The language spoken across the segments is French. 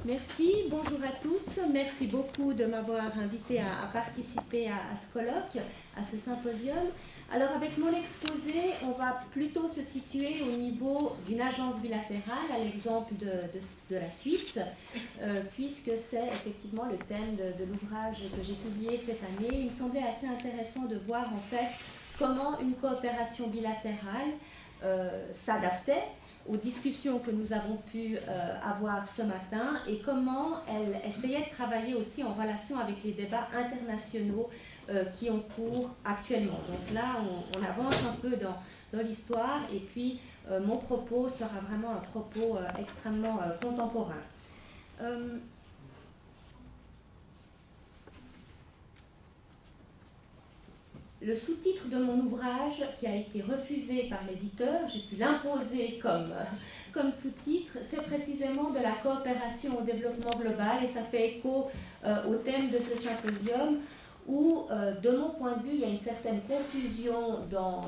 Merci, bonjour à tous. Merci beaucoup de m'avoir invité à participer à ce colloque, à ce symposium. Alors avec mon exposé, on va plutôt se situer au niveau d'une agence bilatérale, à l'exemple de la Suisse, puisque c'est effectivement le thème de l'ouvrage que j'ai publié cette année. Il me semblait assez intéressant de voir en fait comment une coopération bilatérale s'adaptait aux discussions que nous avons pu avoir ce matin et comment elle essayait de travailler aussi en relation avec les débats internationaux qui ont cours actuellement. Donc là, on avance un peu dans l'histoire et puis mon propos sera vraiment un propos extrêmement contemporain. Le sous-titre de mon ouvrage, qui a été refusé par l'éditeur, j'ai pu l'imposer comme sous-titre, c'est précisément de la coopération au développement global, et ça fait écho au thème de ce symposium, où, de mon point de vue, il y a une certaine confusion dans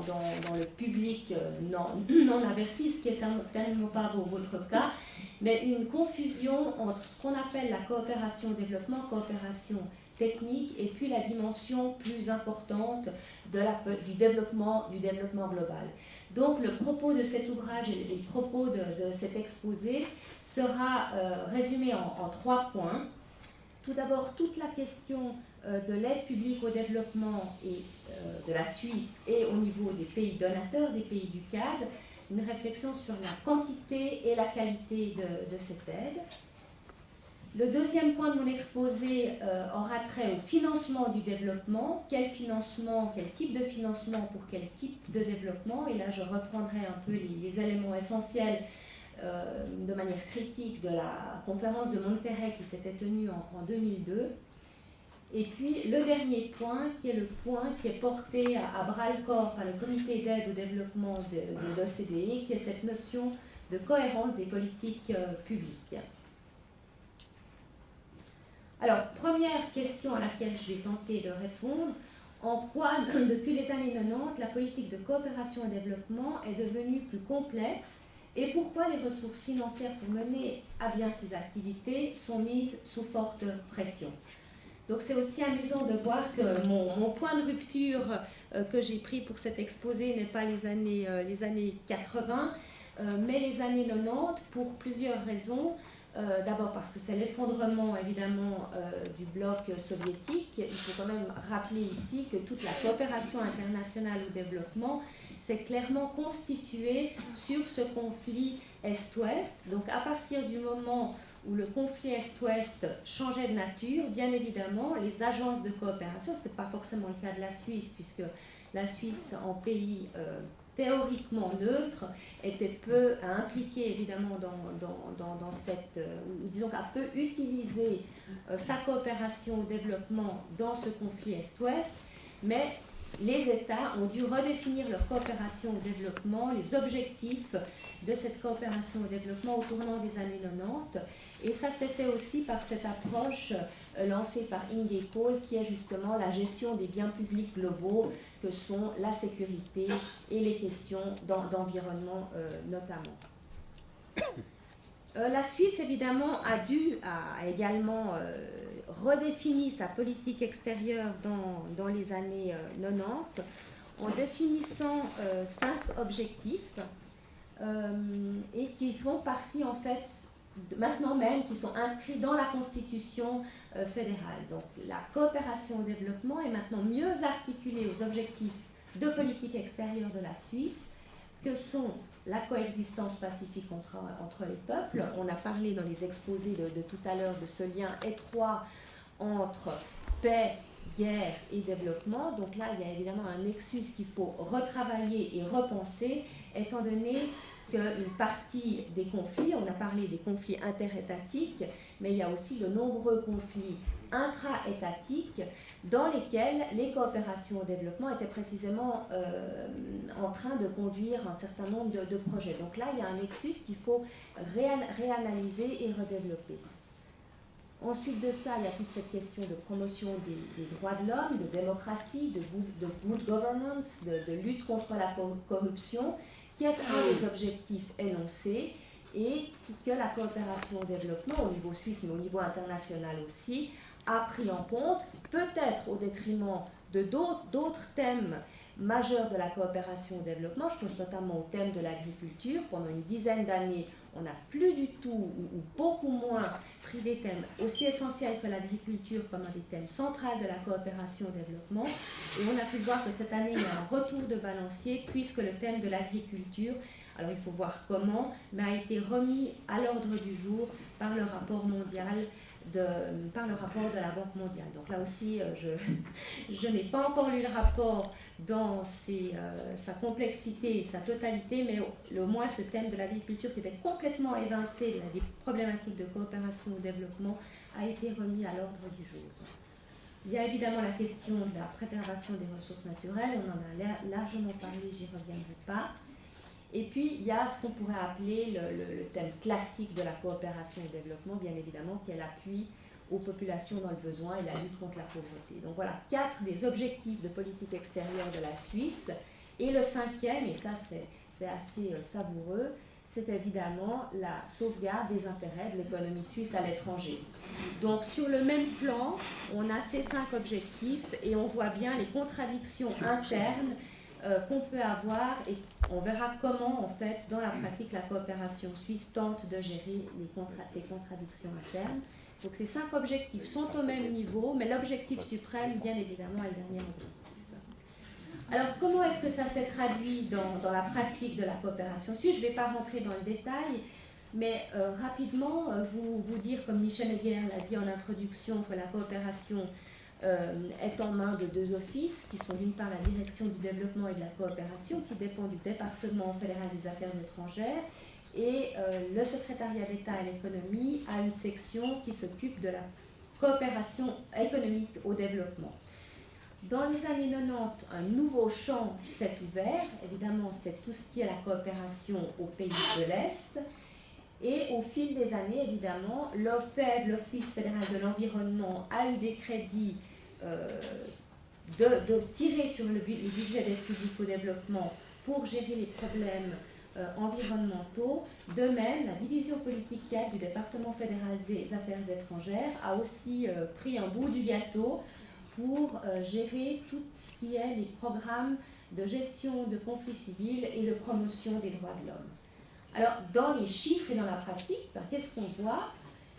le public non averti, ce qui n'est certainement pas votre cas, mais une confusion entre ce qu'on appelle la coopération au développement, coopération technique, et puis la dimension plus importante du développement global. Donc le propos de cet ouvrage et le propos de cet exposé sera résumé en 3 points. Tout d'abord, toute la question de l'aide publique au développement et de la Suisse et au niveau des pays donateurs, des pays du CAD, une réflexion sur la quantité et la qualité de cette aide. Le deuxième point de mon exposé aura trait au financement du développement. Quel financement, quel type de financement pour quel type de développement? Et là, je reprendrai un peu les éléments essentiels de manière critique de la conférence de Monterrey qui s'était tenue en 2002. Et puis le dernier point, qui est le point qui est porté à bras-le-corps par le comité d'aide au développement de l'OCDE, qui est cette notion de cohérence des politiques publiques. Alors, première question à laquelle je vais tenter de répondre, en quoi, depuis les années 90, la politique de coopération et développement est devenue plus complexe et pourquoi les ressources financières pour mener à bien ces activités sont mises sous forte pression. Donc c'est aussi amusant de voir que mon point de rupture que j'ai pris pour cet exposé n'est pas les années 80, mais les années 90 pour plusieurs raisons. D'abord parce que c'est l'effondrement évidemment du bloc soviétique. Il faut quand même rappeler ici que toute la coopération internationale au développement s'est clairement constituée sur ce conflit Est-Ouest. Donc à partir du moment où le conflit Est-Ouest changeait de nature, bien évidemment, les agences de coopération, ce n'est pas forcément le cas de la Suisse, puisque la Suisse, en pays théoriquement neutre, était peu impliquée évidemment dans cette, disons qu'elle peut utiliser sa coopération au développement dans ce conflit Est-Ouest, mais les États ont dû redéfinir leur coopération au développement, les objectifs de cette coopération au développement au tournant des années 90, et ça s'est fait aussi par cette approche lancée par Inge Kohl, qui est justement la gestion des biens publics globaux, que sont la sécurité et les questions d'environnement notamment. La Suisse, évidemment, a également redéfini sa politique extérieure dans les années 90 en définissant 5 objectifs et qui font partie, en fait, maintenant même, qui sont inscrits dans la Constitution fédérale. Donc la coopération au développement est maintenant mieux articulée aux objectifs de politique extérieure de la Suisse, que sont la coexistence pacifique entre les peuples. On a parlé dans les exposés de tout à l'heure de ce lien étroit entre paix, guerre et développement. Donc là, il y a évidemment un nexus qu'il faut retravailler et repenser, étant donné qu'une partie des conflits, on a parlé des conflits interétatiques, mais il y a aussi de nombreux conflits intra-étatiques dans lesquels les coopérations au développement étaient précisément en train de conduire un certain nombre de projets. Donc là, il y a un nexus qu'il faut réanalyser et redévelopper. Ensuite de ça, il y a toute cette question de promotion des droits de l'homme, de démocratie, de good governance, de lutte contre la corruption, qui est un des objectifs énoncés et que la coopération au développement, au niveau suisse mais au niveau international aussi, a pris en compte, peut-être au détriment de d'autres thèmes majeurs de la coopération au développement. Je pense notamment au thème de l'agriculture. Pendant une dizaine d'années, on n'a plus du tout, ou beaucoup moins, pris des thèmes aussi essentiels que l'agriculture comme un des thèmes centraux de la coopération au développement. Et on a pu voir que cette année, il y a un retour de balancier, puisque le thème de l'agriculture, alors il faut voir comment, mais a été remis à l'ordre du jour par le rapport mondial par le rapport de la Banque mondiale. Donc là aussi, je n'ai pas encore lu le rapport dans sa complexité et sa totalité, mais au moins ce thème de l'agriculture qui était complètement évincé des problématiques de coopération au développement a été remis à l'ordre du jour. Il y a évidemment la question de la préservation des ressources naturelles, on en a largement parlé, j'y reviendrai pas. Et puis, il y a ce qu'on pourrait appeler le thème classique de la coopération au développement, bien évidemment, qui est l'appui aux populations dans le besoin et la lutte contre la pauvreté. Donc voilà, 4 des objectifs de politique extérieure de la Suisse. Et le 5e, et ça c'est assez savoureux, c'est évidemment la sauvegarde des intérêts de l'économie suisse à l'étranger. Donc sur le même plan, on a ces 5 objectifs et on voit bien les contradictions internes qu'on peut avoir, et on verra comment, en fait, dans la pratique, la coopération suisse tente de gérer ces contradictions internes. Donc ces 5 objectifs sont au même niveau, mais l'objectif suprême, bien évidemment, est le dernier objectif. Alors, comment est-ce que ça s'est traduit dans la pratique de la coopération suisse? Je ne vais pas rentrer dans le détail, mais rapidement, vous dire, comme Michel Heger l'a dit en introduction, que la coopération est en main de 2 offices, qui sont d'une part la direction du développement et de la coopération, qui dépend du département fédéral des affaires étrangères, et le secrétariat d'État à l'économie a une section qui s'occupe de la coopération économique au développement. Dans les années 90, un nouveau champ s'est ouvert, évidemment c'est tout ce qui est la coopération aux pays de l'Est, et au fil des années, évidemment, l'OFEV, l'Office fédéral de l'environnement, a eu des crédits de tirer sur le budget d'aide publique au développement pour gérer les problèmes environnementaux. De même, la division politique 4 du département fédéral des affaires étrangères a aussi pris un bout du gâteau pour gérer tout ce qui est les programmes de gestion de conflits civils et de promotion des droits de l'homme. Alors, dans les chiffres et dans la pratique, qu'est-ce qu'on voit?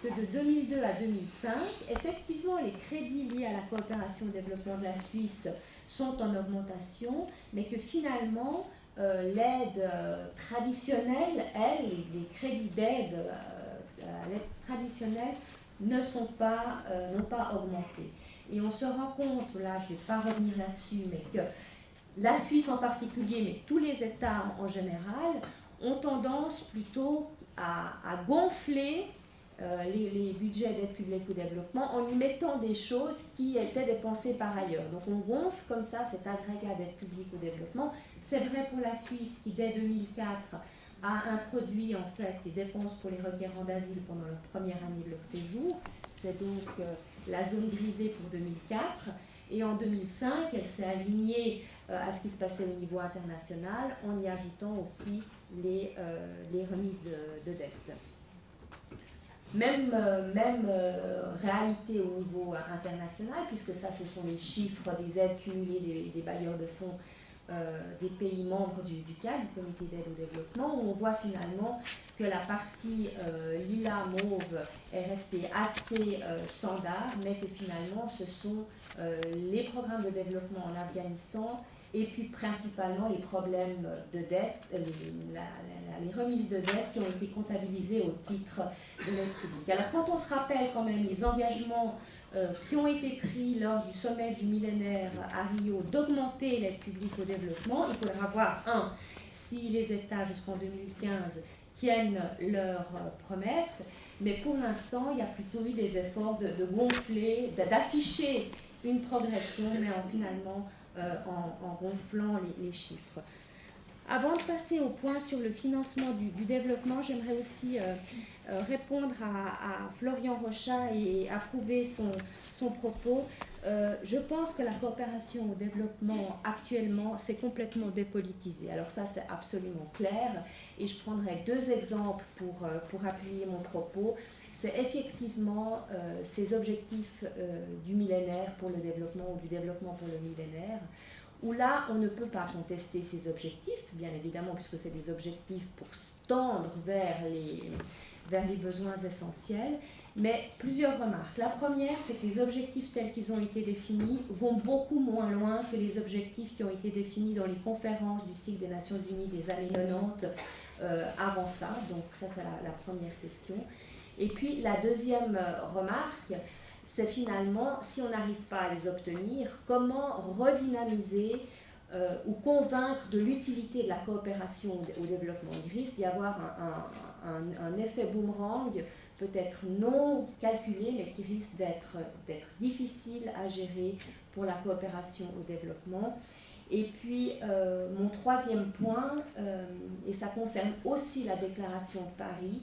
Que de 2002 à 2005, effectivement, les crédits liés à la coopération au développement de la Suisse sont en augmentation, mais que finalement, l'aide traditionnelle, les crédits d'aide à l'aide traditionnelle n'ont pas augmenté. Et on se rend compte, là, je ne vais pas revenir là-dessus, mais que la Suisse en particulier, mais tous les États en général, ont tendance plutôt à gonfler les budgets d'aide publique au développement en y mettant des choses qui étaient dépensées par ailleurs. Donc on gonfle comme ça cet agrégat d'aide publique au développement. C'est vrai pour la Suisse qui, dès 2004, a introduit en fait les dépenses pour les requérants d'asile pendant leur première année de leur séjour. C'est donc la zone grisée pour 2004. Et en 2005, elle s'est alignée à ce qui se passait au niveau international en y ajoutant aussi les remises de dette. Même réalité au niveau international, puisque ça, ce sont les chiffres des aides cumulées des bailleurs de fonds des pays membres du CAD, du Comité d'aide au développement, où on voit finalement que la partie lila-mauve est restée assez standard, mais que finalement, ce sont les programmes de développement en Afghanistan et puis principalement les problèmes de dette, les remises de dette qui ont été comptabilisées au titre de l'aide publique. Alors quand on se rappelle quand même les engagements qui ont été pris lors du sommet du millénaire à Rio d'augmenter l'aide publique au développement, il faudra voir, si les États jusqu'en 2015 tiennent leurs promesses, mais pour l'instant, il y a plutôt eu des efforts de gonfler, d'afficher une progression, mais finalement en gonflant les chiffres. Avant de passer au point sur le financement du développement, j'aimerais aussi répondre à Florian Rochat et approuver son propos. Je pense que la coopération au développement actuellement, c'est complètement dépolitisé. Alors ça, c'est absolument clair. Et je prendrai deux exemples pour appuyer mon propos. C'est effectivement ces objectifs du millénaire pour le développement ou du développement pour le millénaire, où là, on ne peut pas contester ces objectifs, bien évidemment, puisque c'est des objectifs pour tendre vers les besoins essentiels. Mais plusieurs remarques. La première, c'est que les objectifs tels qu'ils ont été définis vont beaucoup moins loin que les objectifs qui ont été définis dans les conférences du cycle des Nations Unies des années 90 avant ça. Donc ça, c'est la première question. Et puis la deuxième remarque, c'est finalement, si on n'arrive pas à les obtenir, comment redynamiser ou convaincre de l'utilité de la coopération au développement. Il risque d'y avoir un effet boomerang, peut-être non calculé, mais qui risque d'être difficile à gérer pour la coopération au développement. Et puis, mon troisième point, et ça concerne aussi la déclaration de Paris,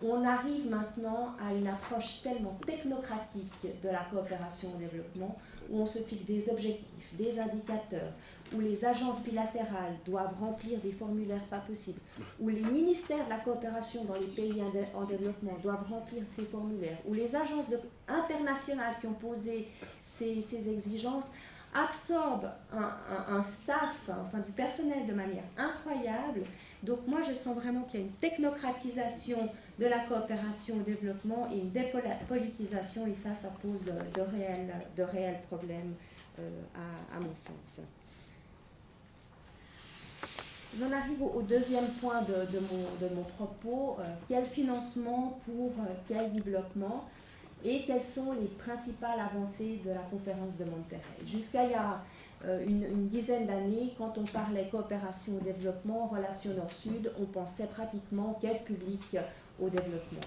on arrive maintenant à une approche tellement technocratique de la coopération au développement, où on se fixe des objectifs, des indicateurs, où les agences bilatérales doivent remplir des formulaires pas possibles, où les ministères de la coopération dans les pays en développement doivent remplir ces formulaires, où les agences internationales qui ont posé ces exigences absorbent un staff, enfin du personnel de manière incroyable. Donc moi je sens vraiment qu'il y a une technocratisation de la coopération au développement et une dépolitisation, et ça pose de réels problèmes à mon sens. J'en arrive au deuxième point de mon propos. Quel financement pour quel développement et quelles sont les principales avancées de la conférence de Monterrey. Jusqu'à il y a une dizaine d'années, quand on parlait coopération au développement, relations nord-sud, on pensait pratiquement qu'aide publique au développement.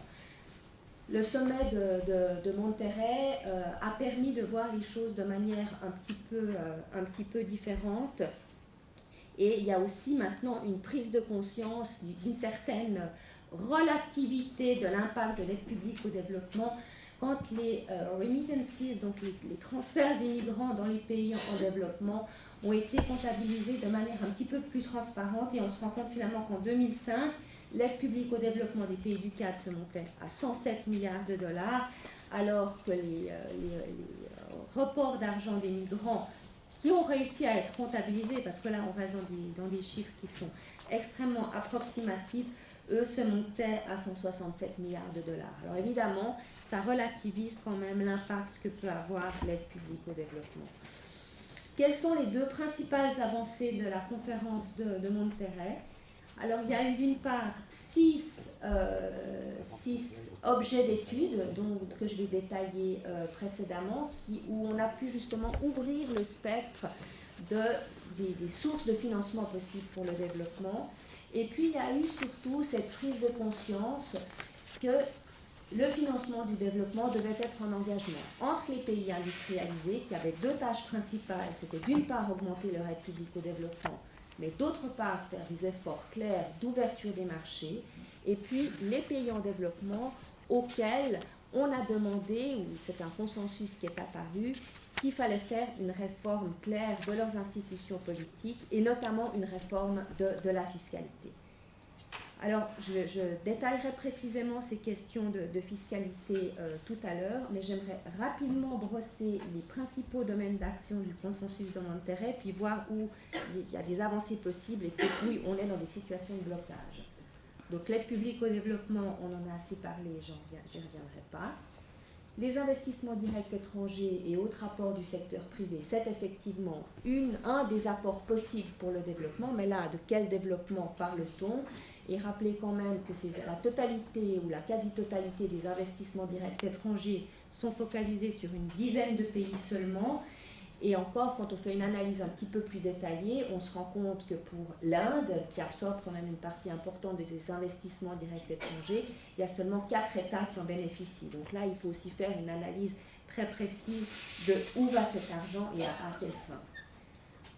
Le sommet de Monterrey a permis de voir les choses de manière un petit peu différente. Et il y a aussi maintenant une prise de conscience d'une certaine relativité de l'impact de l'aide publique au développement quand les remittances, donc les transferts des migrants dans les pays en développement, ont été comptabilisés de manière un petit peu plus transparente, et on se rend compte finalement qu'en 2005, l'aide publique au développement des pays du CAD se montait à 107 milliards de dollars, alors que les reports d'argent des migrants qui ont réussi à être comptabilisés, parce que là on reste dans des chiffres qui sont extrêmement approximatifs, eux se montaient à 167 milliards de dollars. Alors évidemment, ça relativise quand même l'impact que peut avoir l'aide publique au développement. Quelles sont les deux principales avancées de la conférence de Monterrey? Alors il y a eu d'une part 6 objets d'études que je vais détailler précédemment, où on a pu justement ouvrir le spectre des sources de financement possibles pour le développement. Et puis il y a eu surtout cette prise de conscience que le financement du développement devait être un engagement entre les pays industrialisés qui avaient deux tâches principales. C'était d'une part augmenter leur aide publique au développement, mais d'autre part faire des efforts clairs d'ouverture des marchés, et puis les pays en développement auxquels on a demandé, ou c'est un consensus qui est apparu, qu'il fallait faire une réforme claire de leurs institutions politiques, et notamment une réforme de la fiscalité. Alors, je détaillerai précisément ces questions de fiscalité tout à l'heure, mais j'aimerais rapidement brosser les principaux domaines d'action du consensus de Monterrey, puis voir où il y a des avancées possibles et puis où on est dans des situations de blocage. Donc, l'aide publique au développement, on en a assez parlé, j'y reviendrai pas. Les investissements directs étrangers et autres apports du secteur privé, c'est effectivement un des apports possibles pour le développement, mais là, de quel développement parle-t-on? Et rappelez quand même que la totalité ou la quasi-totalité des investissements directs étrangers sont focalisés sur une dizaine de pays seulement. Et encore, quand on fait une analyse un petit peu plus détaillée, on se rend compte que pour l'Inde, qui absorbe quand même une partie importante de ces investissements directs étrangers, il y a seulement 4 États qui en bénéficient. Donc là, il faut aussi faire une analyse très précise de où va cet argent et à quelle fin.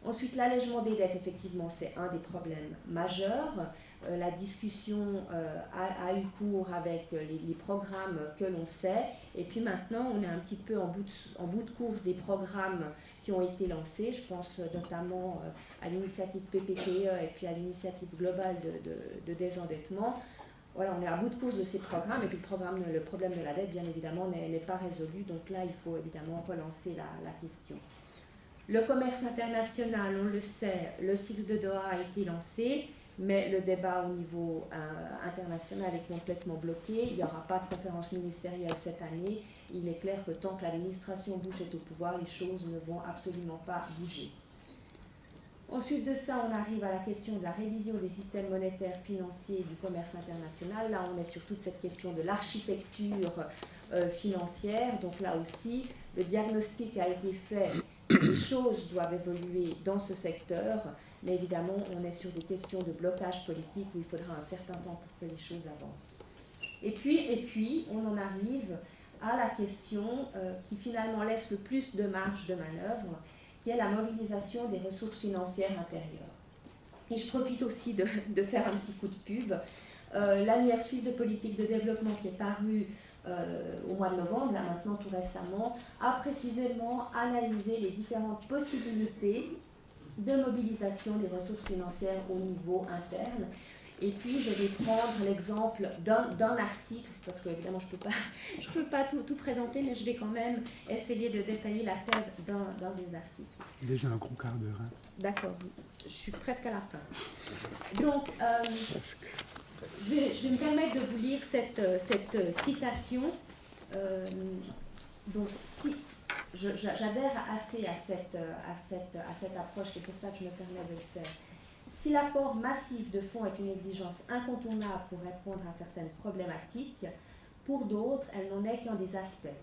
Ensuite, l'allègement des dettes, effectivement, c'est un des problèmes majeurs. La discussion a eu cours avec les programmes que l'on sait. Et puis maintenant, on est un petit peu en bout de course des programmes qui ont été lancés. Je pense notamment à l'initiative PPPE et puis à l'initiative globale de désendettement. Voilà, on est à bout de course de ces programmes. Et puis le problème de la dette, bien évidemment, n'est pas résolu. Donc là, il faut évidemment relancer la question. Le commerce international, on le sait, le cycle de Doha a été lancé, mais le débat au niveau international est complètement bloqué. Il n'y aura pas de conférence ministérielle cette année. Il est clair que tant que l'administration Bush est au pouvoir, les choses ne vont absolument pas bouger. Ensuite de ça, on arrive à la question de la révision des systèmes monétaires, financiers du commerce international. Là, on est sur toute cette question de l'architecture financière. Donc là aussi, le diagnostic a été fait. Les choses doivent évoluer dans ce secteur, mais évidemment, on est sur des questions de blocage politique où il faudra un certain temps pour que les choses avancent. Et puis on en arrive à la question qui finalement laisse le plus de marge de manœuvre, qui est la mobilisation des ressources financières intérieures. Et je profite aussi de faire un petit coup de pub. L'annuaire suisse de politique de développement qui est paru au mois de novembre, là maintenant tout récemment, a précisément analysé les différentes possibilités de mobilisation des ressources financières au niveau interne. Et puis je vais prendre l'exemple d'un article, parce que évidemment je peux pas tout présenter, mais je vais quand même essayer de détailler la thèse d'un des articles. Déjà un gros quart d'heure. Hein. D'accord, je suis presque à la fin. Donc, je vais me permettre de vous lire cette citation. Donc, si j'adhère assez à cette approche, c'est pour ça que je me permets de le faire. Si l'apport massif de fonds est une exigence incontournable pour répondre à certaines problématiques, pour d'autres, elle n'en est qu'un des aspects.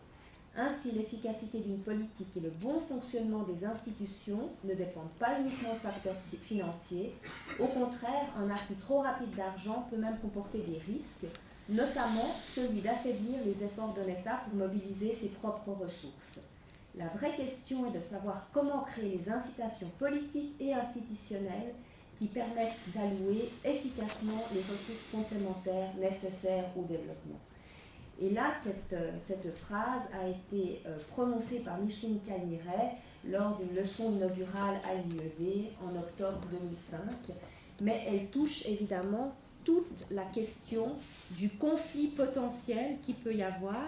Ainsi, l'efficacité d'une politique et le bon fonctionnement des institutions ne dépendent pas uniquement de facteurs financiers. Au contraire, un afflux trop rapide d'argent peut même comporter des risques, notamment celui d'affaiblir les efforts d'un État pour mobiliser ses propres ressources. La vraie question est de savoir comment créer les incitations politiques et institutionnelles qui permettent d'allouer efficacement les ressources complémentaires nécessaires au développement. Et là, cette phrase a été prononcée par Micheline Calmiret lors d'une leçon inaugurale à l'IED en octobre 2005, mais elle touche évidemment toute la question du conflit potentiel qu'il peut y avoir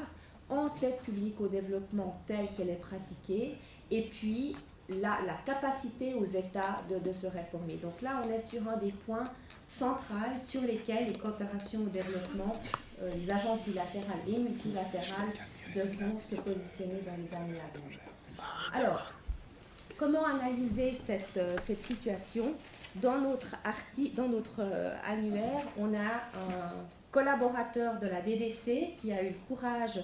entre l'aide publique au développement telle qu'elle est pratiquée et puis la capacité aux États de se réformer. Donc là, on est sur un des points centraux sur lesquels les coopérations au développement, les agences bilatérales et multilatérales devront se positionner dans les années à venir. Alors, comment analyser cette situation ? Dans notre annuaire, on a un collaborateur de la DDC qui a eu le courage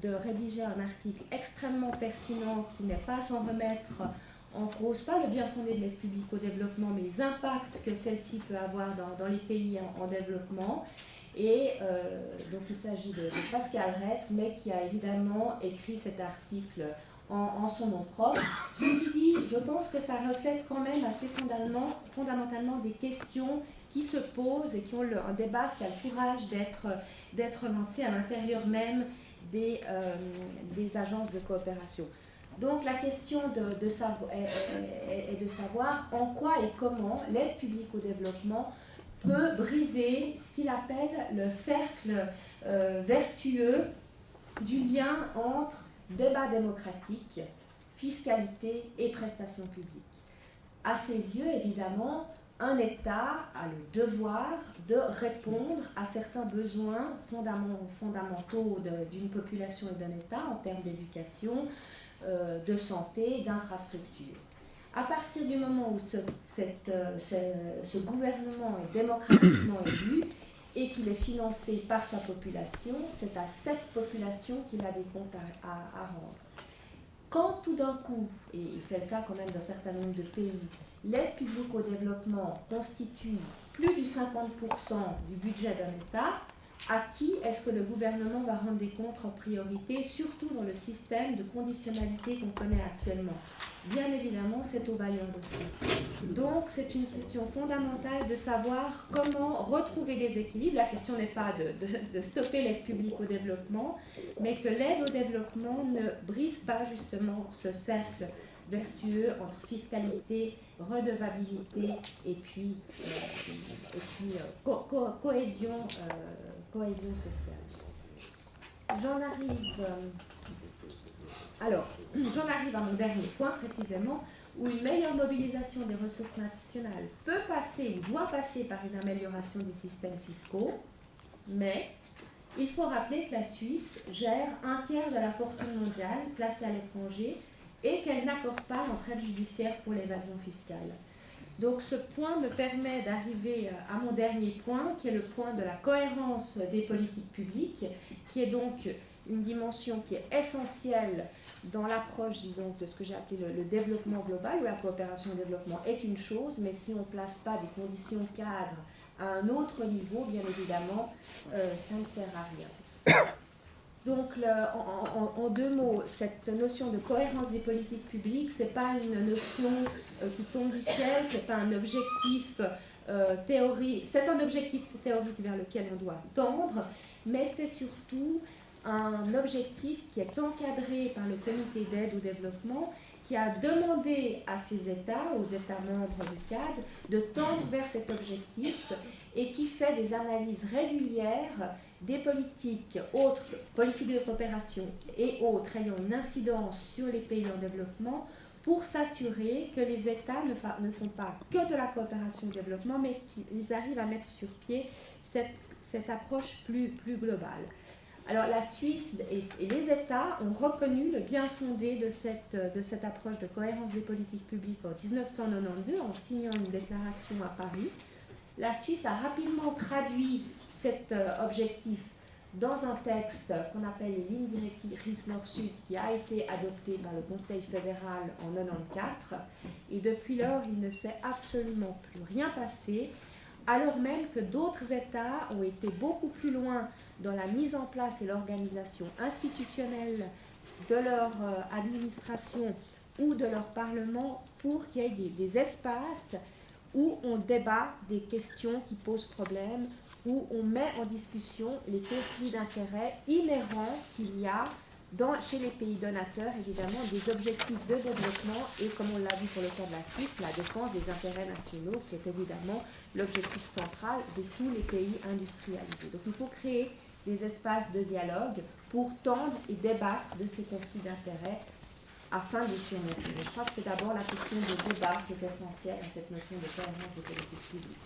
de rédiger un article extrêmement pertinent qui n'est pas sans remettre en cause, pas le bien fondé de l'aide publique au développement, mais les impacts que celle-ci peut avoir dans les pays en développement. Et donc il s'agit de Pascal Ress, mais qui a évidemment écrit cet article en son nom propre. Ceci dit, je pense que ça reflète quand même assez fondamentalement des questions qui se posent et qui ont un débat qui a le courage d'être lancé à l'intérieur même des agences de coopération. Donc la question est de savoir en quoi et comment l'aide publique au développement peut briser ce qu'il appelle le cercle vertueux du lien entre débat démocratique, fiscalité et prestations publiques. À ses yeux, évidemment, un État a le devoir de répondre à certains besoins fondamentaux d'une population et d'un État en termes d'éducation, de santé, d'infrastructure. À partir du moment où ce gouvernement est démocratiquement élu et qu'il est financé par sa population, c'est à cette population qu'il a des comptes à rendre. Quand tout d'un coup, et c'est le cas quand même d'un certain nombre de pays, l'aide publique au développement constitue plus du 50% du budget d'un État, À qui est-ce que le gouvernement va rendre des comptes en priorité, surtout dans le système de conditionnalité qu'on connaît actuellement? Bien évidemment, c'est aux bailleurs de fonds. Donc, c'est une question fondamentale de savoir comment retrouver des équilibres. La question n'est pas de stopper l'aide publique au développement, mais que l'aide au développement ne brise pas justement ce cercle vertueux entre fiscalité, redevabilité et puis cohésion sociale. J'en arrive à mon dernier point précisément, où une meilleure mobilisation des ressources nationales peut passer ou doit passer par une amélioration des systèmes fiscaux, mais il faut rappeler que la Suisse gère un tiers de la fortune mondiale placée à l'étranger et qu'elle n'accorde pas d'entraide judiciaire pour l'évasion fiscale. Donc ce point me permet d'arriver à mon dernier point, qui est le point de la cohérence des politiques publiques, qui est donc une dimension qui est essentielle dans l'approche, disons, de ce que j'ai appelé le développement global, où la coopération au développement est une chose, mais si on ne place pas des conditions cadres à un autre niveau, bien évidemment, ça ne sert à rien. Donc, en deux mots, cette notion de cohérence des politiques publiques, ce n'est pas une notion qui tombe du ciel, ce n'est pas un objectif théorique, c'est un objectif théorique vers lequel on doit tendre, mais c'est surtout un objectif qui est encadré par le comité d'aide au développement, qui a demandé à ces États, aux États membres du cadre, de tendre vers cet objectif et qui fait des analyses régulières des politiques, autres politiques de coopération et autres ayant une incidence sur les pays en développement pour s'assurer que les États ne font pas que de la coopération au développement, mais qu'ils arrivent à mettre sur pied cette approche plus globale. Alors la Suisse et les États ont reconnu le bien fondé de cette approche de cohérence des politiques publiques en 1992 en signant une déclaration à Paris. La Suisse a rapidement traduit cet objectif dans un texte qu'on appelle les lignes directrices Nord-Sud qui a été adopté par le Conseil fédéral en 1994 et depuis lors il ne s'est absolument plus rien passé, alors même que d'autres États ont été beaucoup plus loin dans la mise en place et l'organisation institutionnelle de leur administration ou de leur parlement pour qu'il y ait des espaces où on débat des questions qui posent problème, où on met en discussion les conflits d'intérêts inhérents qu'il y a chez les pays donateurs, évidemment, des objectifs de développement et, comme on l'a vu pour le cas de la Suisse, la défense des intérêts nationaux, qui est évidemment l'objectif central de tous les pays industrialisés. Donc il faut créer des espaces de dialogue pour tendre et débattre de ces conflits d'intérêts afin de surmonter. Je crois que c'est d'abord la question de débat qui est essentielle à cette notion de cohérence des politiques publiques.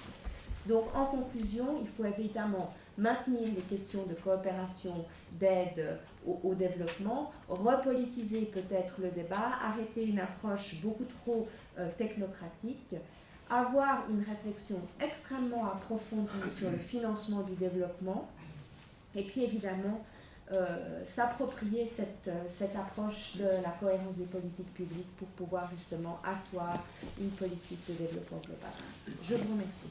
Donc, en conclusion, il faut évidemment maintenir les questions de coopération, d'aide au développement, repolitiser peut-être le débat, arrêter une approche beaucoup trop technocratique, avoir une réflexion extrêmement approfondie sur le financement du développement, et puis évidemment s'approprier cette approche de la cohérence des politiques publiques pour pouvoir justement asseoir une politique de développement global. Je vous remercie.